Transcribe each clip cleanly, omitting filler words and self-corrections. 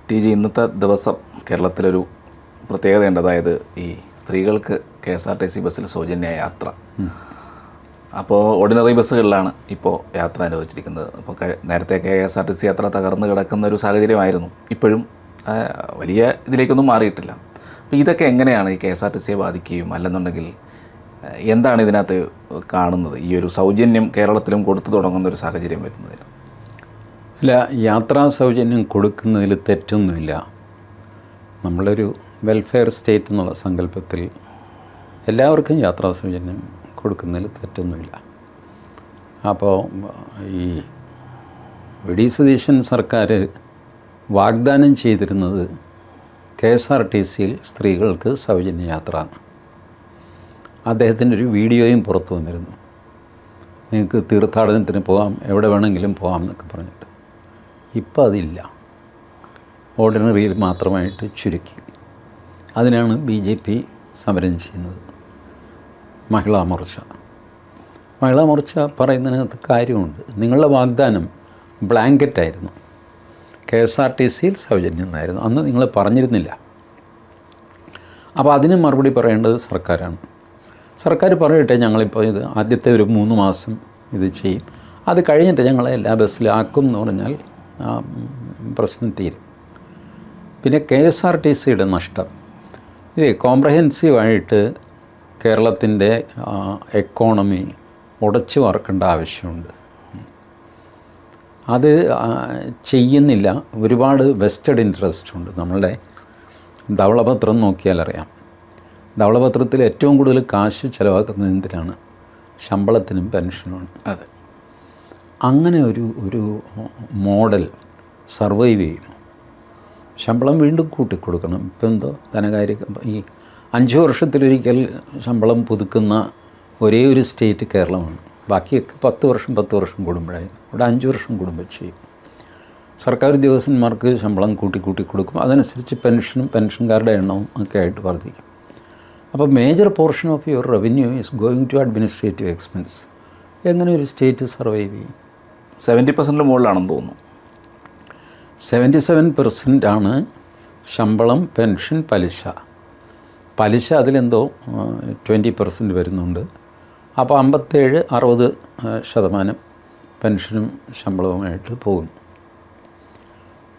T G, ഇന്നത്തെ ദിവസം കേരളത്തിലൊരു പ്രത്യേകതയുണ്ട്. അതായത് ഈ സ്ത്രീകൾക്ക് KSRTC ബസ്സിൽ സൗജന്യ യാത്ര. അപ്പോൾ ഓർഡിനറി ബസ്സുകളിലാണ് ഇപ്പോൾ യാത്ര അനുവദിച്ചിരിക്കുന്നത്. അപ്പോൾ നേരത്തെ KSRTC യാത്ര തകർന്ന് കിടക്കുന്ന ഒരു സാഹചര്യമായിരുന്നു. ഇപ്പോഴും വലിയ ഇതിലേക്കൊന്നും മാറിയിട്ടില്ല. അപ്പോൾ ഇതൊക്കെ എങ്ങനെയാണ് ഈ KSRTCയെ ബാധിക്കുകയും അല്ലെന്നുണ്ടെങ്കിൽ എന്താണ് ഇതിനകത്ത് കാണുന്നത്, ഈ ഒരു സൗജന്യം കേരളത്തിലും കൊടുത്തു തുടങ്ങുന്ന ഒരു സാഹചര്യം വരുന്നതിൽ? അല്ല, യാത്രാ സൗജന്യം കൊടുക്കുന്നതിൽ തെറ്റൊന്നുമില്ല. നമ്മളൊരു വെൽഫെയർ സ്റ്റേറ്റ് എന്നുള്ള സങ്കല്പത്തിൽ എല്ലാവർക്കും യാത്രാ സൗജന്യം കൊടുക്കുന്നതിൽ തെറ്റൊന്നുമില്ല. അപ്പോൾ ഈ വി.ഡി. സതീശൻ സർക്കാർ വാഗ്ദാനം ചെയ്തിരുന്നത് KSRTCയിൽ സ്ത്രീകൾക്ക് സൗജന്യ യാത്ര. അദ്ദേഹത്തിൻ്റെ ഒരു വീഡിയോയും പുറത്തു വന്നിരുന്നു. നിങ്ങൾക്ക് തീർത്ഥാടനത്തിന് പോകാം, എവിടെ വേണമെങ്കിലും പോകാം എന്നൊക്കെ പറഞ്ഞിട്ട്. ഇപ്പം അതില്ല, ഓർഡിനറിയിൽ മാത്രമായിട്ട് ചുരുക്കി. അതിനാണ് BJP സമരം ചെയ്യുന്നത്. മഹിളാ മോർച്ച പറയുന്നതിനകത്ത് കാര്യമുണ്ട്. നിങ്ങളുടെ വാഗ്ദാനം ബ്ലാങ്കറ്റായിരുന്നു, KSRTCയിൽ സൗജന്യം എന്നായിരുന്നു. അന്ന് നിങ്ങൾ പറഞ്ഞിരുന്നില്ല. അപ്പോൾ അതിന് മറുപടി പറയേണ്ടത് സർക്കാരാണ്. സർക്കാർ പറയട്ടെ, ഞങ്ങളിപ്പോൾ ഇത് ആദ്യത്തെ ഒരു 3 മാസം ഇത് ചെയ്യും, അത് കഴിഞ്ഞിട്ട് ഞങ്ങളെ എല്ലാ ബസ്സിലാക്കും എന്ന് പറഞ്ഞാൽ പ്രശ്നം തീരും. പിന്നെ KSRTCയുടെ നഷ്ടം, ഇത് കോംപ്രഹെൻസീവായിട്ട് കേരളത്തിൻ്റെ എക്കോണമി ഉടച്ചു വാർക്കേണ്ട ആവശ്യമുണ്ട്. അത് ചെയ്യുന്നില്ല. ഒരുപാട് വെസ്റ്റഡ് ഇൻട്രസ്റ്റ് ഉണ്ട്. നമ്മളുടെ ധവളപത്രം നോക്കിയാൽ അറിയാം. ധവളപത്രത്തിൽ ഏറ്റവും കൂടുതൽ കാശ് ചിലവാക്കുന്നത് എന്തിനാണ്? ശമ്പളത്തിനും പെൻഷനുമാണ്. അതെ, അങ്ങനെ ഒരു മോഡൽ സർവൈവ് ചെയ്യും. ശമ്പളം വീണ്ടും കൂട്ടിക്കൊടുക്കണം. ഇപ്പം എന്തോ ധനകാര്യ ഈ 5 വർഷത്തിലൊരിക്കൽ ശമ്പളം പുതുക്കുന്ന ഒരേ ഒരു സ്റ്റേറ്റ് കേരളമാണ്. ബാക്കിയൊക്കെ 10 വർഷം കൂടുമ്പോഴായിരുന്നു. ഇവിടെ 5 വർഷം കൂടുമ്പോൾ ചെയ്യും. സർക്കാർ ഉദ്യോഗസ്ഥന്മാർക്ക് ശമ്പളം കൂട്ടി കൊടുക്കും. അതനുസരിച്ച് പെൻഷനും പെൻഷൻകാരുടെ എണ്ണവും ഒക്കെ ആയിട്ട് വർദ്ധിക്കും. അപ്പോൾ major portion of your revenue is going to administrative expense. എങ്ങനെ ഒരു സ്റ്റേറ്റ് സർവൈവ് ചെയ്യും? 70% മുകളിലാണെന്ന് തോന്നുന്നു. 77% ആണ് ശമ്പളം, പെൻഷൻ, പലിശ അതിലെന്തോ 20% വരുന്നുണ്ട്. അപ്പോൾ 57-60% പെൻഷനും ശമ്പളവുമായിട്ട് പോകുന്നു.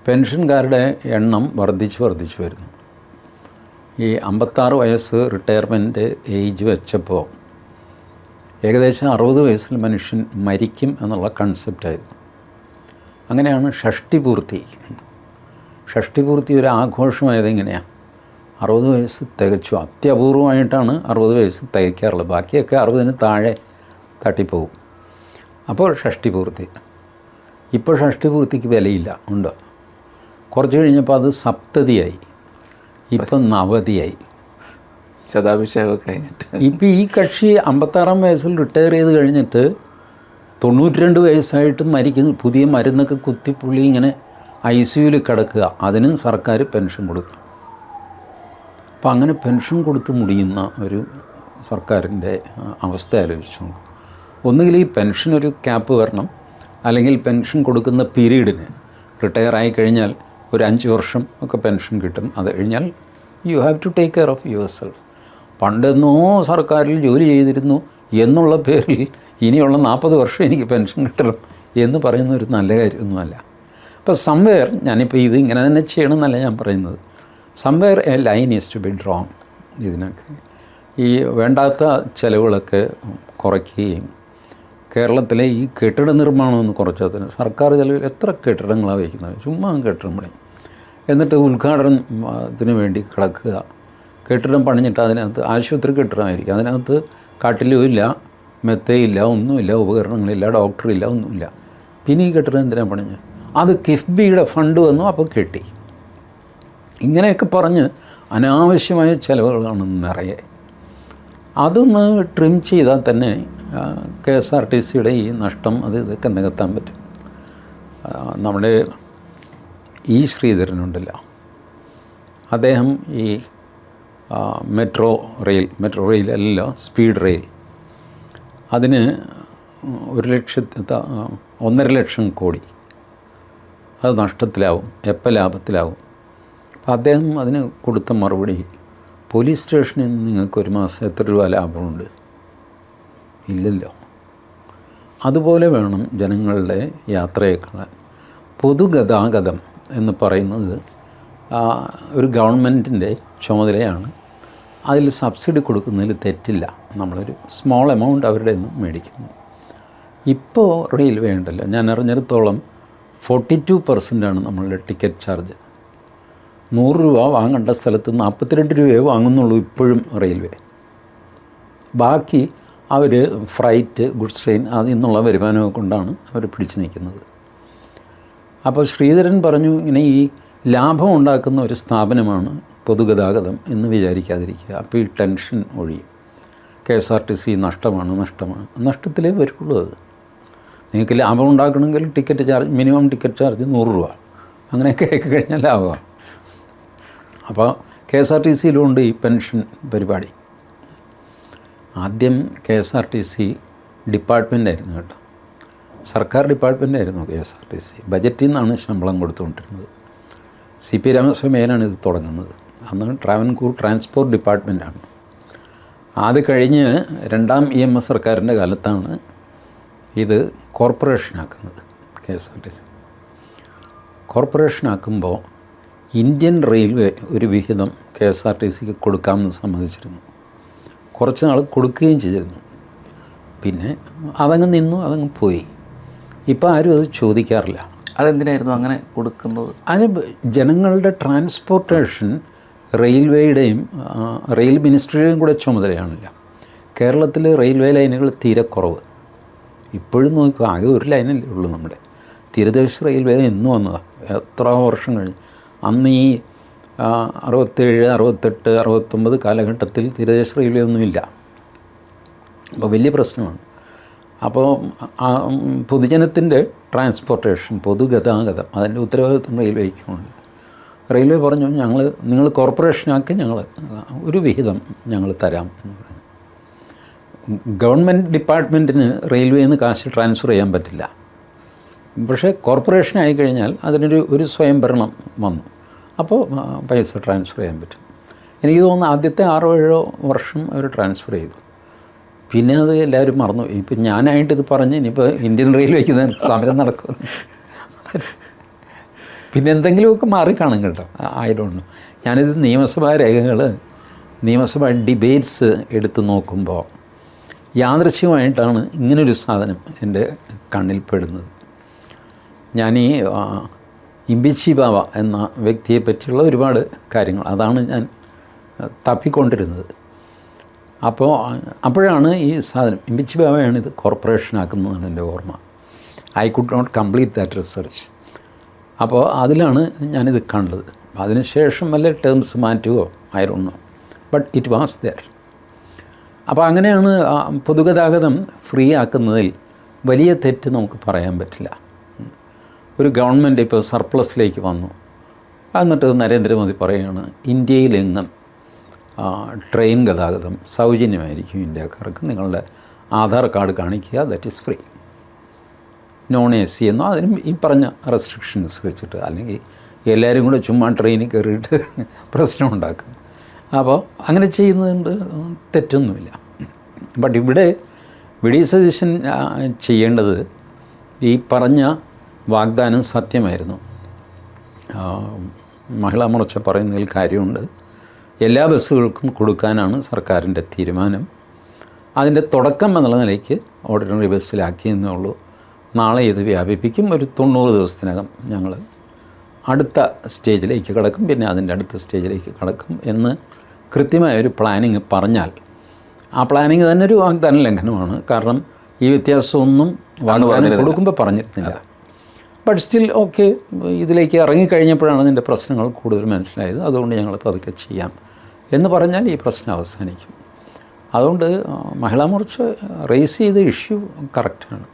പെൻഷൻകാരുടെ എണ്ണം വർദ്ധിച്ച് വരുന്നു. ഈ 56 വയസ്സ് റിട്ടയർമെൻറ്റ് ഏജ് വെച്ചപ്പോൾ ഏകദേശം 60 വയസ്സിൽ മനുഷ്യൻ മരിക്കും എന്നുള്ള കൺസെപ്റ്റായിരുന്നു. അങ്ങനെയാണ് ഷഷ്ടിപൂർത്തി ഒരു ആഘോഷമായത്. എങ്ങനെയാണ്? 60 വയസ്സ് തികച്ചു. അത്യപൂർവമായിട്ടാണ് 60 വയസ്സ് തികയ്ക്കാറുള്ളത്. ബാക്കിയൊക്കെ 60-ന് താഴെ തട്ടിപ്പോവും. അപ്പോൾ ഷഷ്ടിപൂർത്തി. ഇപ്പോൾ ഷഷ്ടിപൂർത്തിക്ക് വിലയില്ല. ഉണ്ടോ? കുറച്ച് കഴിഞ്ഞപ്പോൾ അത് സപ്തതിയായി, ഇപ്പം നവതിയായി. ശതാഭിഷേകമൊക്കെ കഴിഞ്ഞിട്ട് ഇപ്പം ഈ കക്ഷി 56-ാം വയസ്സിൽ റിട്ടയർ ചെയ്ത് കഴിഞ്ഞിട്ട് 92 വയസ്സായിട്ട് മരിക്കുന്ന, പുതിയ മരുന്നൊക്കെ കുത്തിപ്പുള്ളി ഇങ്ങനെ ICUവിൽ കിടക്കുക. അതിനും സർക്കാർ പെൻഷൻ കൊടുക്കും. അപ്പം അങ്ങനെ പെൻഷൻ കൊടുത്ത് മുടിയുന്ന ഒരു സർക്കാരിൻ്റെ അവസ്ഥ ആലോചിച്ച് നോക്കും. ഒന്നുകിൽ ഈ പെൻഷൻ ഒരു ക്യാപ്പ് വരണം, അല്ലെങ്കിൽ പെൻഷൻ കൊടുക്കുന്ന പീരീഡിന് റിട്ടയർ ആയി കഴിഞ്ഞാൽ ഒരു 5 വർഷം ഒക്കെ പെൻഷൻ കിട്ടും. അത് കഴിഞ്ഞാൽ you have to take care of yourself. പണ്ടെന്നോ സർക്കാരിൽ ജോലി ചെയ്തിരുന്നു എന്നുള്ള പേരിൽ ഇനിയുള്ള 40 വർഷം എനിക്ക് പെൻഷൻ കിട്ടണം എന്ന് പറയുന്ന ഒരു നല്ല കാര്യമൊന്നുമല്ല. അപ്പോൾ സംവെയർ, ഞാനിപ്പോൾ ഇത് ഇങ്ങനെ തന്നെ ചെയ്യണമെന്നല്ല ഞാൻ പറയുന്നത്, somewhere a line is to be drawn. ഇതിനൊക്കെ ഈ വേണ്ടാത്ത ചിലവുകളൊക്കെ കുറയ്ക്കുകയും കേരളത്തിലെ ഈ കെട്ടിട നിർമ്മാണം ഒന്ന് കുറച്ചാൽ തന്നെ സർക്കാർ ചിലവിൽ എത്ര കെട്ടിടങ്ങളാണ് വയ്ക്കുന്നത്? ചുമ്മാ കെട്ടിടം പണി, എന്നിട്ട് ഉദ്ഘാടനത്തിന് വേണ്ടി കിടക്കുക. കെട്ടിടം പണിഞ്ഞിട്ട് അതിനകത്ത് ആശുപത്രി കെട്ടിടമായിരിക്കും, അതിനകത്ത് കട്ടിലും ഇല്ല, മെത്തയില്ല, ഒന്നുമില്ല, ഉപകരണങ്ങളില്ല, ഡോക്ടറില്ല, ഒന്നുമില്ല. പിന്നെ ഈ കെട്ടിടം എന്തിനാണ് പണിഞ്ഞ്? അത് കിഫ്ബിയുടെ ഫണ്ട് വന്നു, അപ്പോൾ കെട്ടി. ഇങ്ങനെയൊക്കെ പറഞ്ഞ് അനാവശ്യമായ ചിലവുകളാണ് നിറയെ. അതൊന്ന് ട്രിം ചെയ്താൽ തന്നെ KSRTCയുടെ ഈ നഷ്ടം ഇതൊക്കെ നികത്താൻ പറ്റും. നമ്മുടെ ശ്രീധരനുണ്ടല്ലോ, അദ്ദേഹം ഈ മെട്രോ റെയിലല്ല, സ്പീഡ് റെയിൽ, അതിന് 1,00,000 1.5 ലക്ഷം കോടി അത് നഷ്ടത്തിലാവും. എപ്പോൾ ലാഭത്തിലാവും? അപ്പം അദ്ദേഹം അതിന് കൊടുത്ത മറുപടി, പോലീസ് സ്റ്റേഷനിൽ നിന്ന് നിങ്ങൾക്ക് ഒരു മാസം എത്ര രൂപ ലാഭമുണ്ട്? ഇല്ലല്ലോ. അതുപോലെ വേണം ജനങ്ങളുടെ യാത്രയെ കാണാൻ. പൊതുഗതാഗതം എന്ന് പറയുന്നത് ഒരു ഗവൺമെൻറ്റിൻ്റെ ചുമതലയാണ്. അതിൽ സബ്സിഡി കൊടുക്കുന്നതിൽ തെറ്റില്ല. നമ്മളൊരു സ്മോൾ എമൗണ്ട് അവരുടെ നിന്ന് മേടിക്കുന്നു. ഇപ്പോൾ റെയിൽവേ ഉണ്ടല്ലോ, ഞാൻ അറിഞ്ഞിടത്തോളം 42% നമ്മളുടെ ടിക്കറ്റ് ചാർജ്. 100 രൂപ വാങ്ങേണ്ട സ്ഥലത്ത് 42 രൂപയെ വാങ്ങുന്നുള്ളൂ ഇപ്പോഴും റെയിൽവേ. ബാക്കി അവർ ഫ്രൈറ്റ്, ഗുഡ്സ് ട്രെയിൻ അതിൽ നിന്നുള്ള വരുമാനമൊക്കെ കൊണ്ടാണ് അവർ പിടിച്ചു നിൽക്കുന്നത്. അപ്പോൾ ശ്രീധരൻ പറഞ്ഞു, ഇങ്ങനെ ഈ ലാഭം ഉണ്ടാക്കുന്ന ഒരു സ്ഥാപനമാണ് പൊതുഗതാഗതം എന്ന് വിചാരിക്കാതിരിക്കുക. അപ്പോൾ ഈ ടെൻഷൻ ഒഴിയും. KSRTC നഷ്ടമാണ്, നഷ്ടത്തിലേ വരുള്ളൂ. അത് നിങ്ങൾക്ക് ലാഭം ഉണ്ടാക്കണമെങ്കിൽ ticket charge, minimum ticket charge 100 രൂപ അങ്ങനെയൊക്കെ ആക്കി കഴിഞ്ഞാൽ ലാഭമാണ്. അപ്പോൾ KSRTCയിലുണ്ട് ഈ പെൻഷൻ പരിപാടി. ആദ്യം KSRTC ഡിപ്പാർട്ട്മെൻറ്റായിരുന്നു കേട്ടോ, സർക്കാർ ഡിപ്പാർട്ട്മെൻറ്റായിരുന്നു KSRTC. ബജറ്റിൽ നിന്നാണ് ശമ്പളം കൊടുത്തുകൊണ്ടിരുന്നത്. CP രാമസ്വാമിയാണ് ഇത് തുടങ്ങുന്നത്. അന്ന് ട്രാവൻകൂർ ട്രാൻസ്പോർട്ട് ഡിപ്പാർട്ട്മെൻറ്റാണ്. അത് കഴിഞ്ഞ് രണ്ടാം EMS സർക്കാരിൻ്റെ കാലത്താണ് ഇത് കോർപ്പറേഷനാക്കുന്നത്. KSRTC കോർപ്പറേഷനാക്കുമ്പോൾ ഇന്ത്യൻ റെയിൽവേ ഒരു വിഹിതം KSRTCക്ക് കൊടുക്കാമെന്ന് സമ്മതിച്ചിരുന്നു. കുറച്ച് നാൾ കൊടുക്കുകയും ചെയ്തിരുന്നു. പിന്നെ അതങ്ങ് നിന്നു, അതങ്ങ് പോയി. ഇപ്പോൾ ആരും അത് ചോദിക്കാറില്ല. അതെന്തിനായിരുന്നു അങ്ങനെ കൊടുക്കുന്നത്? അതിന് ജനങ്ങളുടെ ട്രാൻസ്പോർട്ടേഷൻ റെയിൽവേയുടെയും റെയിൽ മിനിസ്ട്രിയുടെയും കൂടെ ചുമതലയാണല്ലോ. കേരളത്തിൽ റെയിൽവേ ലൈനുകൾ തീരെ കുറവ്. ഇപ്പോഴും നോക്കുക, ആകെ ഒരു ലൈനല്ലേ ഉള്ളൂ നമ്മുടെ. തീരദേശ റെയിൽവേ എന്ന് വന്നതാണ്, എത്ര വർഷം കഴിഞ്ഞ്. അന്ന് ഈ 67, 68, 69 കാലഘട്ടത്തിൽ തീരദേശ റെയിൽവേ ഒന്നുമില്ല. അപ്പോൾ വലിയ പ്രശ്നമാണ്. അപ്പോൾ പൊതുജനത്തിൻ്റെ ട്രാൻസ്പോർട്ടേഷൻ, പൊതുഗതാഗതം, അതിൻ്റെ ഉത്തരവാദിത്വം റെയിൽവേക്കുണ്ട്. റെയിൽവേ പറഞ്ഞു, നിങ്ങൾ കോർപ്പറേഷനാക്കി ഞങ്ങൾ ഒരു വിഹിതം ഞങ്ങൾ തരാം എന്ന് പറഞ്ഞു. ഗവൺമെൻറ് ഡിപ്പാർട്ട്മെൻറ്റിന് റെയിൽവേയിൽ നിന്ന് കാശ് ട്രാൻസ്ഫർ ചെയ്യാൻ പറ്റില്ല. പക്ഷേ കോർപ്പറേഷൻ ആയിക്കഴിഞ്ഞാൽ അതിനൊരു സ്വയംഭരണം വന്നു. അപ്പോൾ പൈസ ട്രാൻസ്ഫർ ചെയ്യാൻ പറ്റും. എനിക്ക് തോന്നുന്നു ആദ്യത്തെ 6-7 വർഷം അവർ ട്രാൻസ്ഫർ ചെയ്തു. പിന്നെ അത് എല്ലാവരും മറന്നു. ഇപ്പം ഞാനായിട്ടിത് പറഞ്ഞ് ഇനിയിപ്പോൾ ഇന്ത്യൻ റെയിൽവേക്ക് സമരം നടക്കും. പിന്നെ എന്തെങ്കിലുമൊക്കെ മാറിക്കാണും കേട്ടോ, ആയതുകൊണ്ട്. ഞാനിത് നിയമസഭാ രേഖകൾ, നിയമസഭാ ഡിബേറ്റ്സ് എടുത്ത് നോക്കുമ്പോൾ യാദൃശ്യമായിട്ടാണ് ഇങ്ങനൊരു സാധനം എൻ്റെ കണ്ണിൽ പെടുന്നത്. ഞാൻ ഈ ഇമ്പിച്ചി ബാവ എന്ന വ്യക്തിയെ പറ്റിയുള്ള ഒരുപാട് കാര്യങ്ങൾ, അതാണ് ഞാൻ തപ്പിക്കൊണ്ടിരുന്നത്. അപ്പോഴാണ് ഈ സാധനം, ഇമ്പിച്ചി ബാവയാണ് ഇത് കോർപ്പറേഷനാക്കുന്നതാണ് എൻ്റെ ഓർമ്മ. I could not complete that research. അപ്പോൾ അതിലാണ് ഞാനിത് കണ്ടത്. അതിനുശേഷം വല്ല ടേംസ് മാറ്റുകയോ ആയിരുന്നു, ബട്ട് ഇറ്റ് വാസ് ദെയർ. അപ്പോൾ അങ്ങനെയാണ് പൊതുഗതാഗതം ഫ്രീ ആക്കുന്നതിൽ വലിയ തെറ്റ് നമുക്ക് പറയാൻ പറ്റില്ല. ഒരു ഗവൺമെൻറ് ഇപ്പോൾ സർപ്ലസിലേക്ക് വന്നു, എന്നിട്ട് നരേന്ദ്രമോദി പറയുകയാണ് ഇന്ത്യയിലെങ്ങും ട്രെയിൻ ഗതാഗതം സൗജന്യമായിരിക്കും ഇന്ത്യക്കാർക്ക്, നിങ്ങളുടെ ആധാർ കാർഡ് കാണിക്കുക, that is free. Non AC എന്നോ അതിനും ഈ പറഞ്ഞ റെസ്ട്രിക്ഷൻസ് വെച്ചിട്ട്, അല്ലെങ്കിൽ എല്ലാവരും കൂടെ ചുമ്മാ ട്രെയിനിൽ കയറിയിട്ട് പ്രശ്നം ഉണ്ടാക്കും. അപ്പോൾ അങ്ങനെ ചെയ്യുന്നതുകൊണ്ട് തെറ്റൊന്നുമില്ല. ബട്ട് ഇവിടെ വി.ഡി. സതീശൻ ചെയ്യേണ്ടത്, ഈ പറഞ്ഞ വാഗ്ദാനം സത്യമായിരുന്നു. മഹിളാ മോർച്ച പറയുന്നതിൽ കാര്യമുണ്ട്. എല്ലാ ബസ്സുകൾക്കും കൊടുക്കാനാണ് സർക്കാരിൻ്റെ തീരുമാനം. അതിൻ്റെ തുടക്കം എന്നുള്ള നിലയ്ക്ക് ഓർഡിനറി ബസ്സിലാക്കിയെന്നേ ഉള്ളൂ. നാളെ ഇത് വ്യാപിപ്പിക്കും. ഒരു 90 ദിവസത്തിനകം ഞങ്ങൾ അടുത്ത സ്റ്റേജിലേക്ക് കടക്കും, പിന്നെ അതിൻ്റെ അടുത്ത സ്റ്റേജിലേക്ക് കടക്കും എന്ന് കൃത്യമായൊരു പ്ലാനിങ് പറഞ്ഞാൽ, ആ പ്ലാനിങ് തന്നെ ഒരു വാഗ്ദാന ലംഘനമാണ്. കാരണം ഈ വ്യത്യാസമൊന്നും വാഗ്ദാനം കൊടുക്കുമ്പോൾ പറഞ്ഞിരുന്നില്ല. ബട്ട് സ്റ്റിൽ ഓക്കെ, ഇതിലേക്ക് ഇറങ്ങിക്കഴിഞ്ഞപ്പോഴാണ് ഇതിൻ്റെ പ്രശ്നങ്ങൾ കൂടുതൽ മനസ്സിലായത്. അതുകൊണ്ട് ഞങ്ങളിപ്പോൾ അതൊക്കെ ചെയ്യാം എന്ന് പറഞ്ഞാൽ ഈ പ്രശ്നം അവസാനിക്കും. അതുകൊണ്ട് മഹിളാ മോർച്ച റേസ് ചെയ്ത ഇഷ്യൂ കറക്റ്റാണ്.